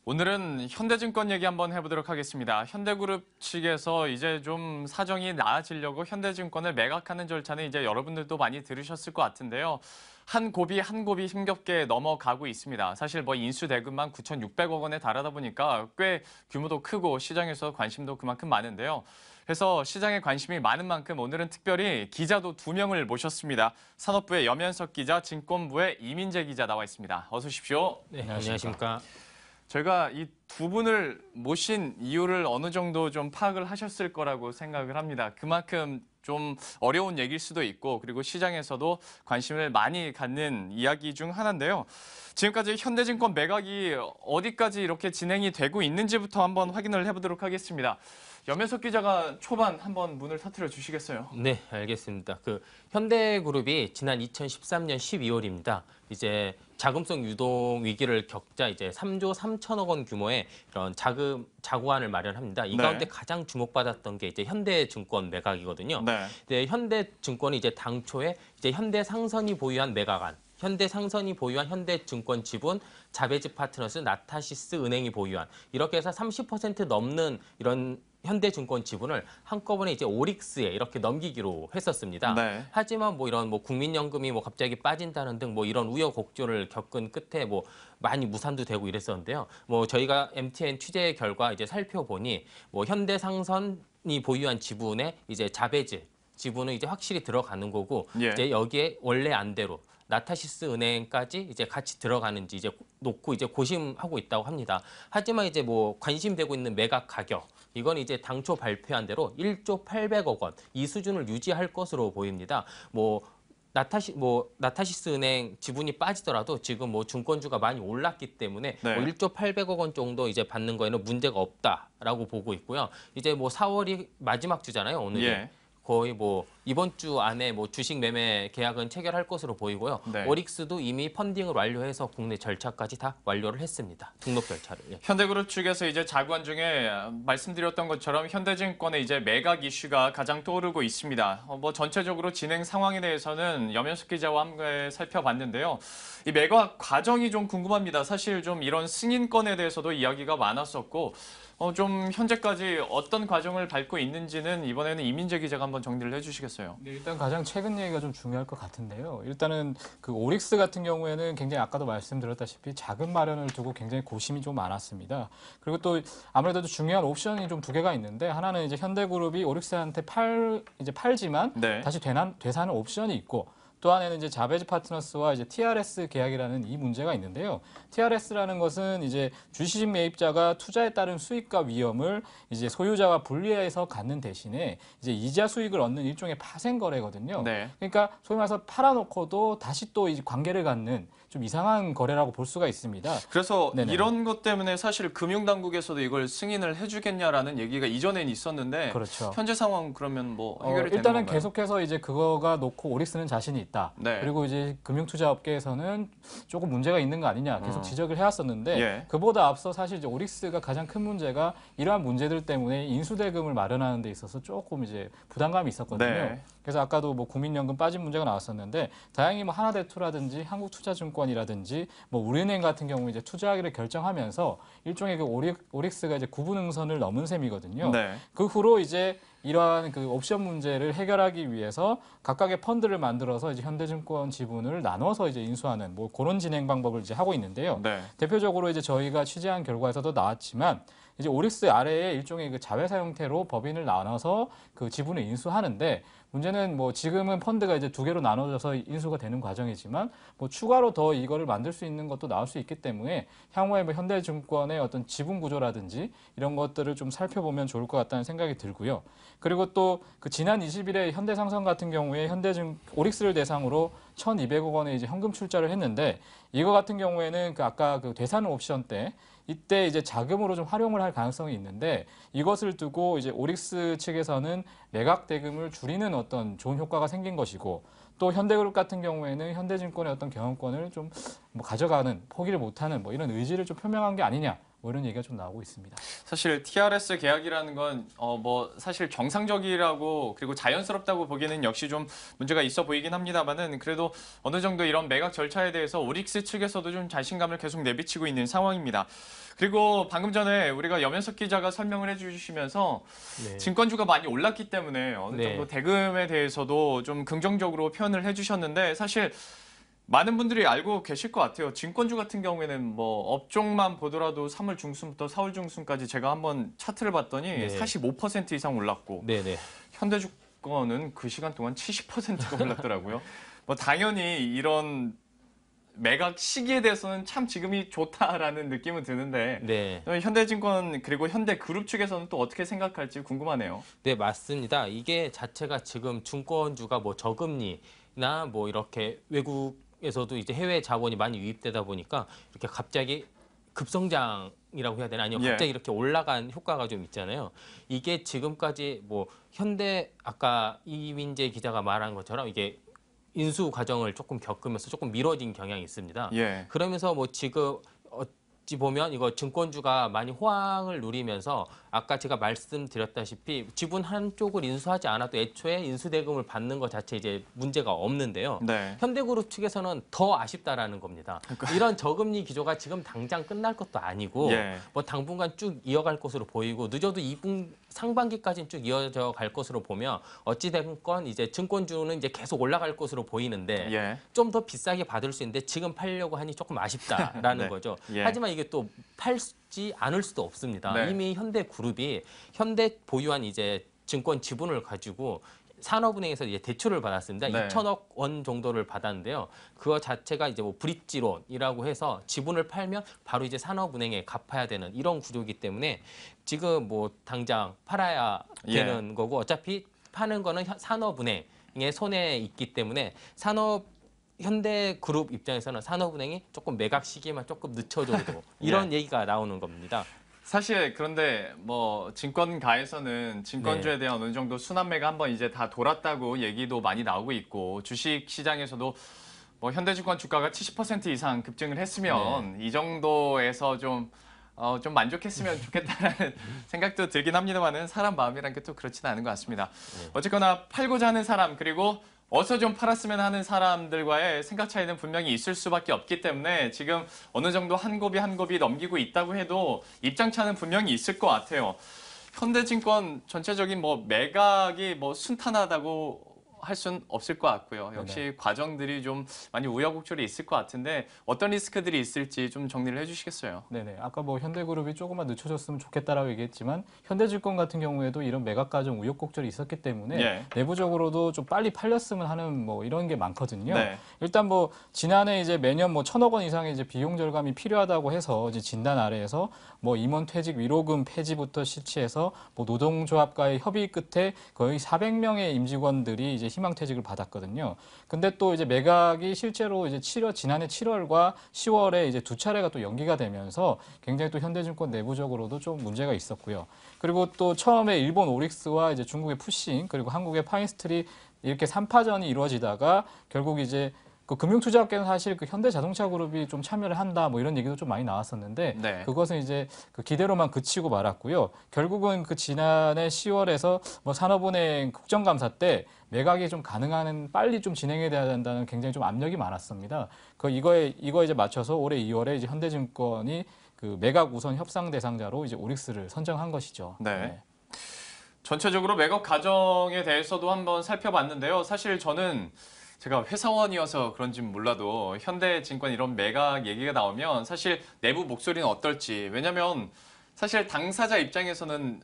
오늘은 현대증권 얘기 한번 해보도록 하겠습니다. 현대그룹 측에서 이제 좀 사정이 나아지려고 현대증권을 매각하는 절차는 이제 여러분들도 많이 들으셨을 것 같은데요. 한 곱이 한 곱이 힘겹게 넘어가고 있습니다. 사실 뭐 인수대금만 9,600억 원에 달하다 보니까 꽤 규모도 크고 시장에서 관심도 그만큼 많은데요. 그래서 시장에 관심이 많은 만큼 오늘은 특별히 기자도 2명을 모셨습니다. 산업부의 염현석 기자, 증권부의 이민재 기자 나와 있습니다. 어서 오십시오. 네, 안녕하십니까. 저희가 이 두 분을 모신 이유를 어느 정도 좀 파악을 하셨을 거라고 생각을 합니다. 그만큼 좀 어려운 얘기일 수도 있고 그리고 시장에서도 관심을 많이 갖는 이야기 중 하나인데요. 지금까지 현대증권 매각이 어디까지 이렇게 진행이 되고 있는지부터 한번 확인을 해보도록 하겠습니다. 염혜석 기자가 초반 한번 문을 터뜨려 주시겠어요? 네, 알겠습니다. 현대그룹이 지난 2013년 12월입니다. 이제 자금성 유동 위기를 겪자 이제 3조 3천억 원 규모의 이런 자구안을 마련합니다. 이 가운데 가장 주목받았던 게 이제 현대증권 매각이거든요. 네, 현대증권이 이제 당초에 이제 현대상선이 보유한 매각안, 현대상선이 보유한 현대증권 지분, 자베즈 파트너스, 나타시스 은행이 보유한 이렇게 해서 30% 넘는 이런 현대증권 지분을 한꺼번에 이제 오릭스에 이렇게 넘기기로 했었습니다. 하지만 이런 국민연금이 갑자기 빠진다는 등 이런 우여곡절을 겪은 끝에 많이 무산도 되고 이랬었는데요. 저희가 MTN 취재 결과 이제 살펴보니 현대상선이 보유한 지분에 이제 자베즈 지분은 이제 확실히 들어가는 거고 이제 여기에 원래 안대로 나타시스 은행까지 이제 같이 들어가는지 이제 놓고 이제 고심하고 있다고 합니다. 하지만 이제 관심되고 있는 매각 가격 이건 이제 당초 발표한 대로 1조 800억 원 이 수준을 유지할 것으로 보입니다. 나타시스 은행 지분이 빠지더라도 지금 증권주가 많이 올랐기 때문에 1조 800억 원 정도 이제 받는 거에는 문제가 없다라고 보고 있고요. 이제 4월이 마지막 주잖아요, 오늘이. 거의 이번 주 안에 주식 매매 계약은 체결할 것으로 보이고요. 오릭스도 이미 펀딩을 완료해서 국내 절차까지 다 완료를 했습니다. 등록 절차를. 현대그룹 측에서 이제 자구안 중에 말씀드렸던 것처럼 현대증권의 이제 매각 이슈가 가장 떠오르고 있습니다. 전체적으로 진행 상황에 대해서는 염현석 기자와 함께 살펴봤는데요. 이 매각 과정이 좀 궁금합니다. 사실 좀 이런 승인권에 대해서도 이야기가 많았었고 좀 현재까지 어떤 과정을 밟고 있는지는 이번에는 이민재 기자가 한번 정리를 해주시겠어요? 네, 일단 가장 최근 얘기가 좀 중요할 것 같은데요. 일단은 오릭스 같은 경우에는 굉장히 아까도 말씀드렸다시피 자금 마련을 두고 굉장히 고심이 좀 많았습니다. 그리고 또 아무래도 중요한 옵션이 좀 2개가 있는데 하나는 이제 현대그룹이 오릭스한테 팔지만 다시 되사는 옵션이 있고 또 하나는 이제 자베즈 파트너스와 이제 TRS 계약이라는 이 문제가 있는데요. TRS라는 것은 이제 주식 매입자가 투자에 따른 수익과 위험을 이제 소유자와 분리해서 갖는 대신에 이제 이자 수익을 얻는 일종의 파생 거래거든요. 그러니까 소위 말해서 팔아놓고도 다시 또 이제 관계를 갖는 좀 이상한 거래라고 볼 수가 있습니다. 그래서 이런 것 때문에 사실 금융당국에서도 이걸 승인을 해주겠냐라는 얘기가 이전엔 있었는데 현재 상황 그러면 해결이 되는 일단은 건가요? 계속해서 이제 그거가 놓고 오릭스는 자신이 있다. 그리고 이제 금융투자업계에서는 조금 문제가 있는 거 아니냐 계속 지적을 해왔었는데 그보다 앞서 사실 이제 오릭스가 가장 큰 문제가 이러한 문제들 때문에 인수대금을 마련하는 데 있어서 조금 이제 부담감이 있었거든요. 그래서 아까도 국민연금 빠진 문제가 나왔었는데 다행히 하나대투라든지 한국투자증권이라든지 우리은행 같은 경우 이제 투자하기를 결정하면서 일종의 오릭스가 이제 구분응선을 넘은 셈이거든요. 그 후로 이제 이러한 옵션 문제를 해결하기 위해서 각각의 펀드를 만들어서 이제 현대증권 지분을 나눠서 이제 인수하는 그런 진행 방법을 이제 하고 있는데요. 대표적으로 이제 저희가 취재한 결과에서도 나왔지만 이제 오릭스 아래에 일종의 자회사 형태로 법인을 나눠서 지분을 인수하는데 문제는 지금은 펀드가 이제 2개로 나눠져서 인수가 되는 과정이지만 추가로 더 이거를 만들 수 있는 것도 나올 수 있기 때문에 향후에 현대증권의 어떤 지분 구조라든지 이런 것들을 좀 살펴보면 좋을 것 같다는 생각이 들고요. 그리고 또 지난 20일에 현대상선 같은 경우에 오릭스를 대상으로 1,200억 원의 이제 현금 출자를 했는데 이거 같은 경우에는 아까 되사는 옵션 때 이때 이제 자금으로 좀 활용을 할 가능성이 있는데 이것을 두고 이제 오릭스 측에서는 매각 대금을 줄이는 어떤 좋은 효과가 생긴 것이고 또 현대그룹 같은 경우에는 현대증권의 어떤 경영권을 좀 가져가는 포기를 못하는 이런 의지를 좀 표명한 게 아니냐 뭐 이런 얘기가 좀 나오고 있습니다. 사실 TRS 계약이라는 건 뭐 사실 정상적이라고 그리고 자연스럽다고 보기에는 역시 좀 문제가 있어 보이긴 합니다만은 그래도 어느 정도 이런 매각 절차에 대해서 오릭스 측에서도 좀 자신감을 계속 내비치고 있는 상황입니다. 그리고 방금 전에 우리가 염현석 기자가 설명을 해주시면서 네. 증권주가 많이 올랐기 때문에 어느 정도 네. 대금에 대해서도 좀 긍정적으로 표현을 해주셨는데 사실 많은 분들이 알고 계실 것 같아요. 증권주 같은 경우에는 뭐 업종만 보더라도 3월 중순부터 4월 중순까지 제가 한번 차트를 봤더니 네. 45% 이상 올랐고 네네. 현대주권은 그 시간 동안 70%가 올랐더라고요. 뭐 당연히 이런 매각 시기에 대해서는 참 지금이 좋다라는 느낌은 드는데 네. 현대증권 그리고 현대그룹 측에서는 또 어떻게 생각할지 궁금하네요. 네, 맞습니다. 이게 자체가 지금 증권주가 뭐 저금리나 뭐 이렇게 외국에서도 이제 해외 자본이 많이 유입되다 보니까 이렇게 갑자기 급성장이라고 해야 되나? 아니면 갑자기 이렇게 올라간 효과가 좀 있잖아요. 이게 지금까지 뭐 현대 아까 이민재 기자가 말한 것처럼 이게 인수 과정을 조금 겪으면서 조금 미뤄진 경향이 있습니다. 그러면서 뭐 지금 어찌 보면 이거 증권주가 많이 호황을 누리면서 아까 제가 말씀드렸다시피 지분 한쪽을 인수하지 않아도 애초에 인수대금을 받는 것 자체 이제 문제가 없는데요. 네. 현대그룹 측에서는 더 아쉽다라는 겁니다. 이런 저금리 기조가 지금 당장 끝날 것도 아니고 뭐 당분간 쭉 이어갈 것으로 보이고 늦어도 2분 상반기까지는 쭉 이어져 갈 것으로 보면 어찌됐건 이제 증권주는 이제 계속 올라갈 것으로 보이는데 좀 더 비싸게 받을 수 있는데 지금 팔려고 하니 조금 아쉽다라는 네. 거죠. 하지만 이게 또 팔지 않을 수도 없습니다. 네. 이미 현대그룹이 현대 보유한 이제 증권 지분을 가지고 산업은행에서 이제 대출을 받았습니다. 네. 2천억 원 정도를 받았는데요. 그거 자체가 이제 뭐 브릿지론이라고 해서 지분을 팔면 바로 이제 산업은행에 갚아야 되는 이런 구조이기 때문에 지금 뭐 당장 팔아야 되는 거고 어차피 파는 거는 산업은행의 손에 있기 때문에 현대그룹 입장에서는 산업은행이 조금 매각 시기만 조금 늦춰줘도 이런 얘기가 나오는 겁니다. 사실 그런데 뭐 증권가에서는 증권주에 대한 어느 정도 순환매가 한번 이제 다 돌았다고 얘기도 많이 나오고 있고 주식 시장에서도 뭐 현대증권 주가가 70% 이상 급증을 했으면 이 정도에서 좀 만족했으면 좋겠다라는 생각도 들긴 합니다만은 사람 마음이란 게 또 그렇지는 않은 것 같습니다. 어쨌거나 팔고자 하는 사람 그리고 어서 좀 팔았으면 하는 사람들과의 생각 차이는 분명히 있을 수밖에 없기 때문에 지금 어느 정도 한 곱이 한 곱이 넘기고 있다고 해도 입장 차는 분명히 있을 것 같아요. 현대증권 전체적인 뭐 매각이 뭐 순탄하다고 할 수는 없을 것 같고요. 역시 과정들이 좀 많이 우여곡절이 있을 것 같은데 어떤 리스크들이 있을지 좀 정리를 해주시겠어요? 네네. 아까 뭐 현대그룹이 조금만 늦춰졌으면 좋겠다라고 얘기했지만 현대증권 같은 경우에도 이런 매각 과정 우여곡절이 있었기 때문에 내부적으로도 좀 빨리 팔렸으면 하는 뭐 이런 게 많거든요. 일단 뭐 지난해 이제 매년 뭐 1,000억 원 이상의 이제 비용 절감이 필요하다고 해서 이제 진단 아래에서 뭐 임원 퇴직 위로금 폐지부터 실시해서 뭐 노동조합과의 협의 끝에 거의 400명의 임직원들이 이제 희망퇴직을 받았거든요. 근데 또 이제 매각이 실제로 이제 지난해 7월과 10월에 이제 두 차례가 또 연기가 되면서 굉장히 또 현대증권 내부적으로도 좀 문제가 있었고요. 그리고 또 처음에 일본 오릭스와 이제 중국의 푸싱 그리고 한국의 파인스트리 이렇게 3파전이 이루어지다가 결국 이제 그 금융투자업계는 사실 그 현대자동차그룹이 좀 참여를 한다 뭐 이런 얘기도 좀 많이 나왔었는데 그것은 이제 그 기대로만 그치고 말았고요. 결국은 그 지난해 10월에서 뭐 산업은행 국정감사 때 매각이 좀 가능한 빨리 좀 진행해야 된다는 굉장히 좀 압력이 많았습니다. 이거에 이제 맞춰서 올해 2월에 이제 현대증권이 그 매각 우선 협상 대상자로 이제 오릭스를 선정한 것이죠. 전체적으로 매각 과정에 대해서도 한번 살펴봤는데요. 사실 저는 제가 회사원이어서 그런지는 몰라도 현대증권 이런 매각 얘기가 나오면 사실 내부 목소리는 어떨지. 왜냐하면 사실 당사자 입장에서는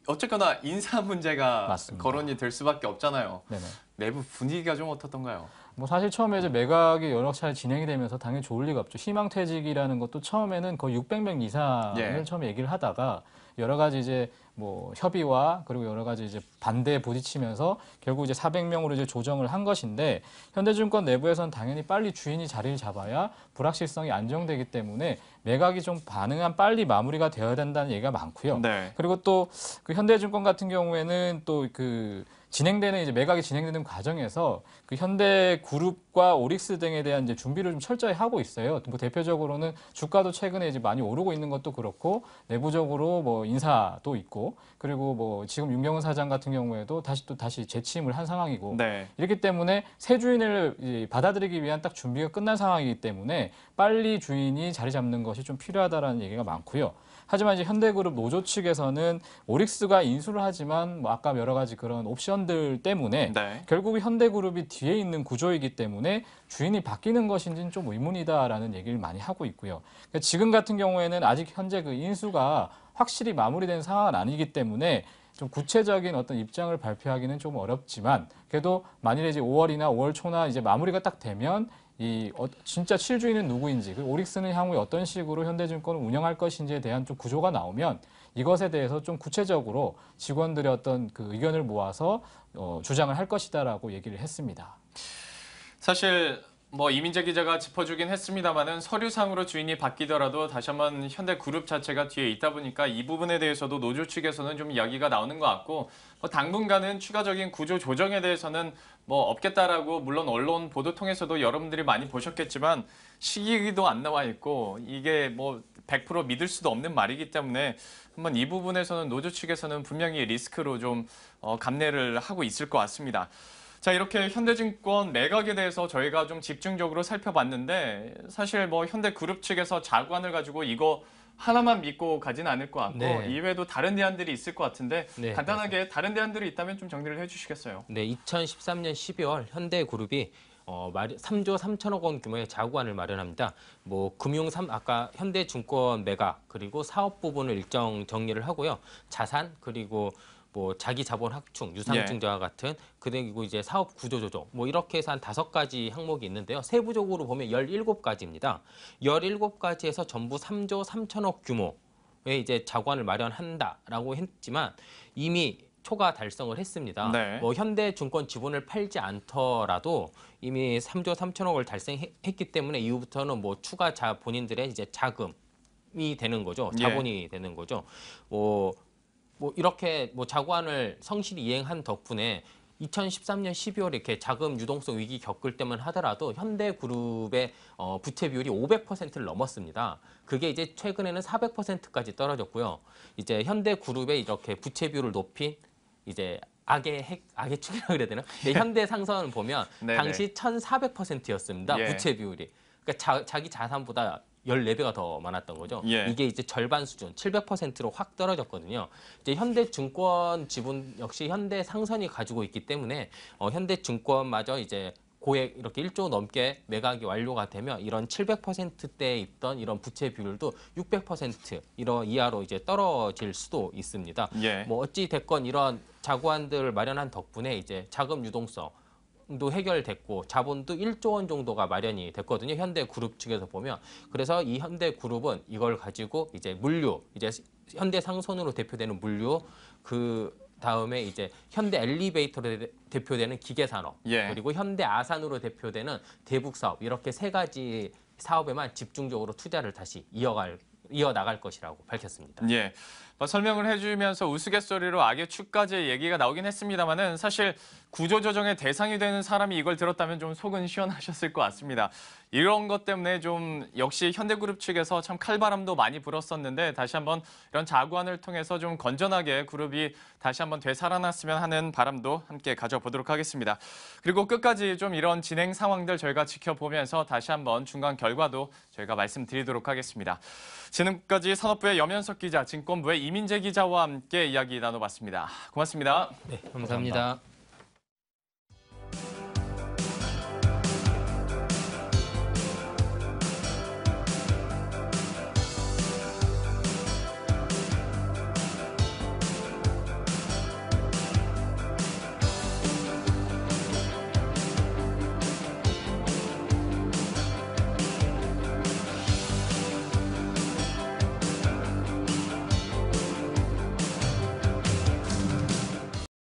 어쨌거나 인사 문제가 거론이 될 수밖에 없잖아요. 내부 분위기가 좀 어떻던가요? 뭐 사실 처음에 이제 매각이 여러 차례 진행이 되면서 당연히 좋을 리가 없죠. 희망퇴직이라는 것도 처음에는 거의 600명 이상을 처음에 얘기를 하다가 여러 가지 이제 뭐 협의와 그리고 여러 가지 이제 반대에 부딪히면서 결국 이제 400명으로 이제 조정을 한 것인데 현대증권 내부에서는 당연히 빨리 주인이 자리를 잡아야 불확실성이 안정되기 때문에 매각이 좀 가능한 빨리 마무리가 되어야 된다는 얘기가 많고요. 그리고 또 그 현대증권 같은 경우에는 또 그 진행되는 이제 매각이 진행되는 과정에서 그 현대그룹과 오릭스 등에 대한 이제 준비를 좀 철저히 하고 있어요. 뭐 대표적으로는 주가도 최근에 이제 많이 오르고 있는 것도 그렇고 내부적으로 뭐 인사도 있고 그리고 뭐 지금 윤경은 사장 같은 경우에도 다시 재취임을 한 상황이고 네. 이렇기 때문에 새 주인을 받아들이기 위한 딱 준비가 끝난 상황이기 때문에 빨리 주인이 자리 잡는 것이 좀 필요하다라는 얘기가 많고요. 하지만 이제 현대그룹 노조 측에서는 오릭스가 인수를 하지만 뭐 아까 여러 가지 그런 옵션들 때문에 네. 결국 현대그룹이 뒤에 있는 구조이기 때문에 주인이 바뀌는 것인지는 좀 의문이다라는 얘기를 많이 하고 있고요. 그러니까 지금 같은 경우에는 아직 현재 그 인수가 확실히 마무리된 상황은 아니기 때문에 좀 구체적인 어떤 입장을 발표하기는 좀 어렵지만 그래도 만일에 이제 5월이나 5월 초나 이제 마무리가 딱 되면 진짜 실주인은 누구인지, 그리고 오릭스는 향후에 어떤 식으로 현대증권을 운영할 것인지에 대한 좀 구조가 나오면 이것에 대해서 좀 구체적으로 직원들의 어떤 그 의견을 모아서 주장을 할 것이다라고 얘기를 했습니다. 사실 뭐 이민재 기자가 짚어주긴 했습니다만은 서류상으로 주인이 바뀌더라도 다시 한번 현대그룹 자체가 뒤에 있다 보니까 이 부분에 대해서도 노조 측에서는 좀 이야기가 나오는 것 같고 뭐 당분간은 추가적인 구조 조정에 대해서는 뭐 없겠다라고 물론 언론 보도 통해서도 여러분들이 많이 보셨겠지만 시기도 안 나와 있고 이게 뭐 100% 믿을 수도 없는 말이기 때문에 한번 이 부분에서는 노조 측에서는 분명히 리스크로 좀 감내를 하고 있을 것 같습니다. 자, 이렇게 현대증권 매각에 대해서 저희가 좀 집중적으로 살펴봤는데 사실 뭐 현대그룹 측에서 자구안을 가지고 이거 하나만 믿고 가진 않을 것 같고 네. 이외에도 다른 대안들이 있을 것 같은데 네, 간단하게 맞습니다. 다른 대안들이 있다면 좀 정리를 해주시겠어요? 네, 2013년 12월 현대그룹이 3조 3천억 원 규모의 자구안을 마련합니다. 뭐 아까 현대증권 매각 그리고 사업 부분을 일정 정리를 하고요. 자산 그리고 뭐 자기 자본 확충, 유상증자와 같은 그리고 이제 사업 구조 조정 뭐 이렇게 해서 한 5가지 항목이 있는데요. 세부적으로 보면 17가지입니다. 17가지에서 전부 3조 3천억 규모의 이제 자구안을 마련한다라고 했지만 이미 초과 달성을 했습니다. 네. 뭐 현대증권 지분을 팔지 않더라도 이미 3조 3천억을 달성했기 때문에 이후부터는 뭐 추가 본인들의 이제 자금이 되는 거죠. 자본이 되는 거죠. 뭐 이렇게 뭐 자구안을 성실히 이행한 덕분에 2013년 12월에 이렇게 자금 유동성 위기 겪을 때만 하더라도 현대그룹의 부채 비율이 500%를 넘었습니다. 그게 이제 최근에는 400%까지 떨어졌고요. 이제 현대그룹의 이렇게 부채 비율을 높인 이제 악의 축이라고 그래야 되나? 현대상선을 보면 당시 1,400%였습니다. 부채 비율이. 그러니까 자기 자산보다 14배가 더 많았던 거죠. 이게 이제 절반 수준, 700%로 확 떨어졌거든요. 이제 현대증권 지분 역시 현대상선이 가지고 있기 때문에 현대증권마저 이제 고액 이렇게 1조 넘게 매각이 완료가 되면 이런 700%대에 있던 이런 부채 비율도 600% 이런 이하로 이제 떨어질 수도 있습니다. 뭐 어찌 됐건 이런 자구안들을 마련한 덕분에 이제 자금 유동성 도 해결됐고 자본도 1조 원 정도가 마련이 됐거든요. 현대그룹 측에서 보면. 그래서 이 현대그룹은 이걸 가지고 이제 물류, 이제 현대상선으로 대표되는 물류, 그 다음에 이제 현대 엘리베이터로 대표되는 기계산업, 그리고 현대아산으로 대표되는 대북사업 이렇게 3가지 사업에만 집중적으로 투자를 다시 이어나갈 것이라고 밝혔습니다. 설명을 해주면서 우스갯소리로 악의 축까지 얘기가 나오긴 했습니다만은 사실 구조조정의 대상이 되는 사람이 이걸 들었다면 좀 속은 시원하셨을 것 같습니다. 이런 것 때문에 좀 역시 현대그룹 측에서 참 칼바람도 많이 불었었는데 다시 한번 이런 자구안을 통해서 좀 건전하게 그룹이 다시 한번 되살아났으면 하는 바람도 함께 가져보도록 하겠습니다. 그리고 끝까지 좀 이런 진행 상황들 저희가 지켜보면서 다시 한번 중간 결과도 저희가 말씀드리도록 하겠습니다. 지금까지 산업부의 염현석 기자, 증권부의 이민재 기자와 함께 이야기 나눠봤습니다. 고맙습니다. 네, 감사합니다.